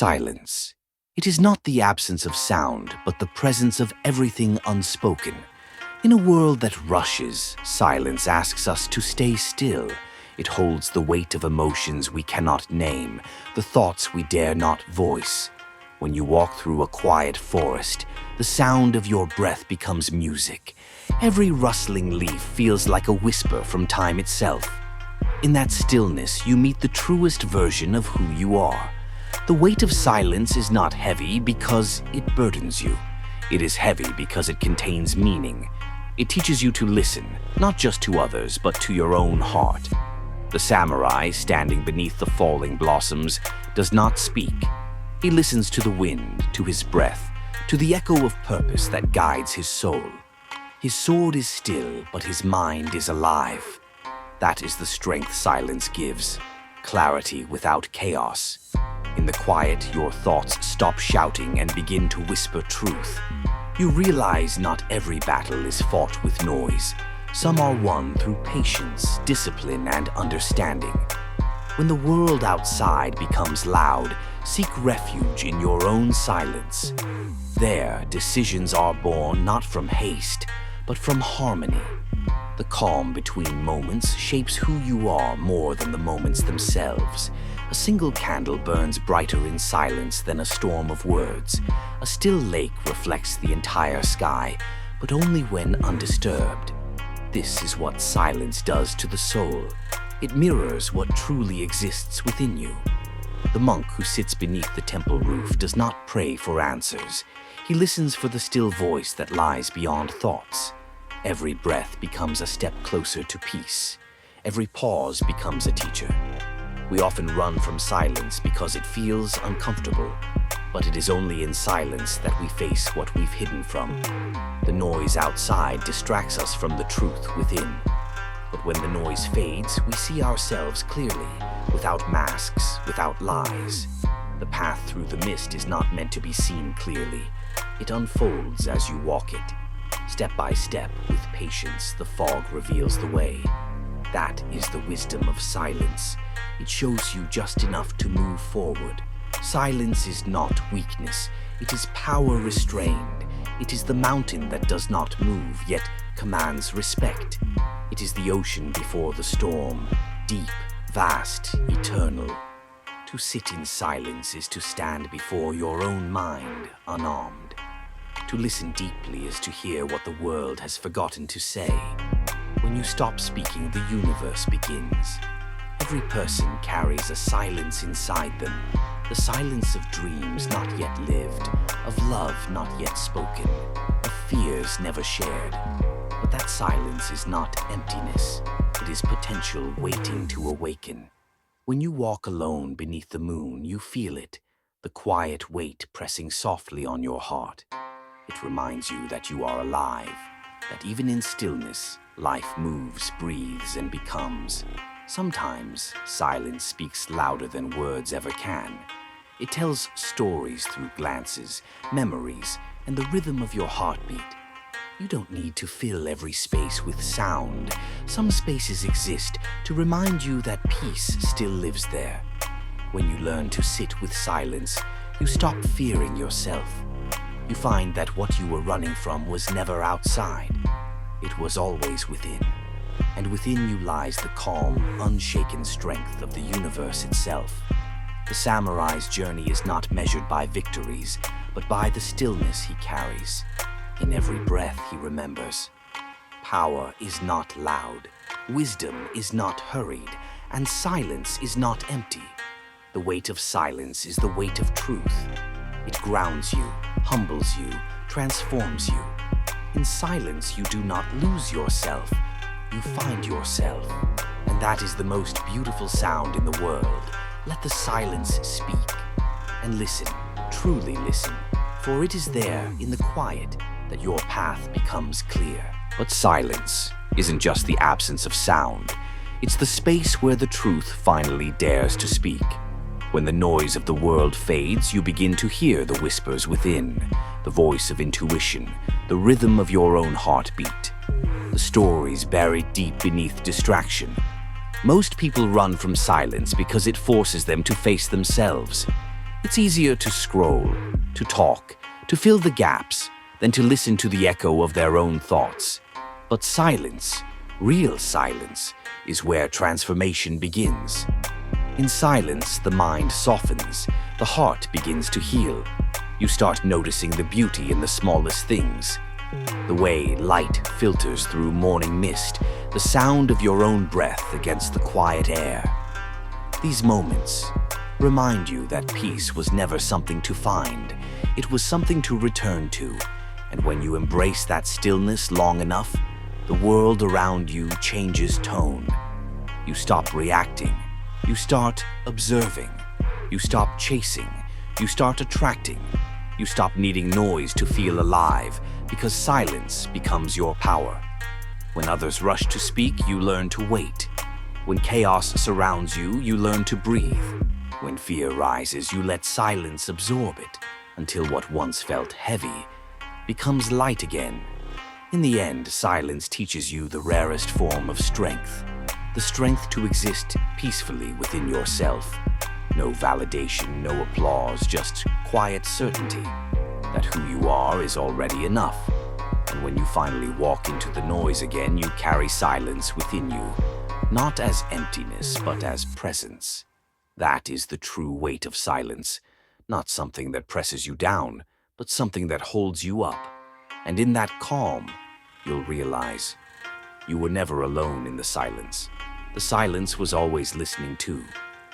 Silence. It is not the absence of sound, but the presence of everything unspoken. In a world that rushes, silence asks us to stay still. It holds the weight of emotions we cannot name, the thoughts we dare not voice. When you walk through a quiet forest, the sound of your breath becomes music. Every rustling leaf feels like a whisper from time itself. In that stillness, you meet the truest version of who you are. The weight of silence is not heavy because it burdens you. It is heavy because it contains meaning. It teaches you to listen, not just to others, but to your own heart. The samurai, standing beneath the falling blossoms, does not speak. He listens to the wind, to his breath, to the echo of purpose that guides his soul. His sword is still, but his mind is alive. That is the strength silence gives. Clarity without chaos. In the quiet, your thoughts stop shouting and begin to whisper truth. You realize not every battle is fought with noise. Some are won through patience, discipline, and understanding. When the world outside becomes loud, seek refuge in your own silence. There, decisions are born not from haste, but from harmony. The calm between moments shapes who you are more than the moments themselves. A single candle burns brighter in silence than a storm of words. A still lake reflects the entire sky, but only when undisturbed. This is what silence does to the soul. It mirrors what truly exists within you. The monk who sits beneath the temple roof does not pray for answers. He listens for the still voice that lies beyond thoughts. Every breath becomes a step closer to peace. Every pause becomes a teacher. We often run from silence because it feels uncomfortable, but it is only in silence that we face what we've hidden from. The noise outside distracts us from the truth within. But when the noise fades, we see ourselves clearly, without masks, without lies. The path through the mist is not meant to be seen clearly. It unfolds as you walk it. Step by step, with patience, the fog reveals the way. That is the wisdom of silence. It shows you just enough to move forward. Silence is not weakness. It is power restrained. It is the mountain that does not move, yet commands respect. It is the ocean before the storm, deep, vast, eternal. To sit in silence is to stand before your own mind, unarmed. To listen deeply is to hear what the world has forgotten to say. When you stop speaking, the universe begins. Every person carries a silence inside them, the silence of dreams not yet lived, of love not yet spoken, of fears never shared. But that silence is not emptiness. It is potential waiting to awaken. When you walk alone beneath the moon, you feel it, the quiet weight pressing softly on your heart. It reminds you that you are alive, that even in stillness, life moves, breathes, and becomes. Sometimes, silence speaks louder than words ever can. It tells stories through glances, memories, and the rhythm of your heartbeat. You don't need to fill every space with sound. Some spaces exist to remind you that peace still lives there. When you learn to sit with silence, you stop fearing yourself. You find that what you were running from was never outside. It was always within. And within you lies the calm, unshaken strength of the universe itself. The samurai's journey is not measured by victories, but by the stillness he carries. In every breath he remembers. Power is not loud, wisdom is not hurried, and silence is not empty. The weight of silence is the weight of truth. It grounds you, humbles you, transforms you. In silence, you do not lose yourself. You find yourself. And that is the most beautiful sound in the world. Let the silence speak. And listen, truly listen, for it is there, in the quiet, that your path becomes clear. But silence isn't just the absence of sound. It's the space where the truth finally dares to speak. When the noise of the world fades, you begin to hear the whispers within, the voice of intuition, the rhythm of your own heartbeat, the stories buried deep beneath distraction. Most people run from silence because it forces them to face themselves. It's easier to scroll, to talk, to fill the gaps, than to listen to the echo of their own thoughts. But silence, real silence, is where transformation begins. In silence, the mind softens, the heart begins to heal. You start noticing the beauty in the smallest things. The way light filters through morning mist, the sound of your own breath against the quiet air. These moments remind you that peace was never something to find, it was something to return to. And when you embrace that stillness long enough, the world around you changes tone. You stop reacting, you start observing, you stop chasing, you start attracting, you stop needing noise to feel alive, because silence becomes your power. When others rush to speak, you learn to wait. When chaos surrounds you, you learn to breathe. When fear rises, you let silence absorb it, until what once felt heavy becomes light again. In the end, silence teaches you the rarest form of strength, the strength to exist peacefully within yourself. No validation, no applause, just quiet certainty that who you are is already enough. And when you finally walk into the noise again, you carry silence within you, not as emptiness, but as presence. That is the true weight of silence, not something that presses you down, but something that holds you up. And in that calm, you'll realize you were never alone in the silence. The silence was always listening too.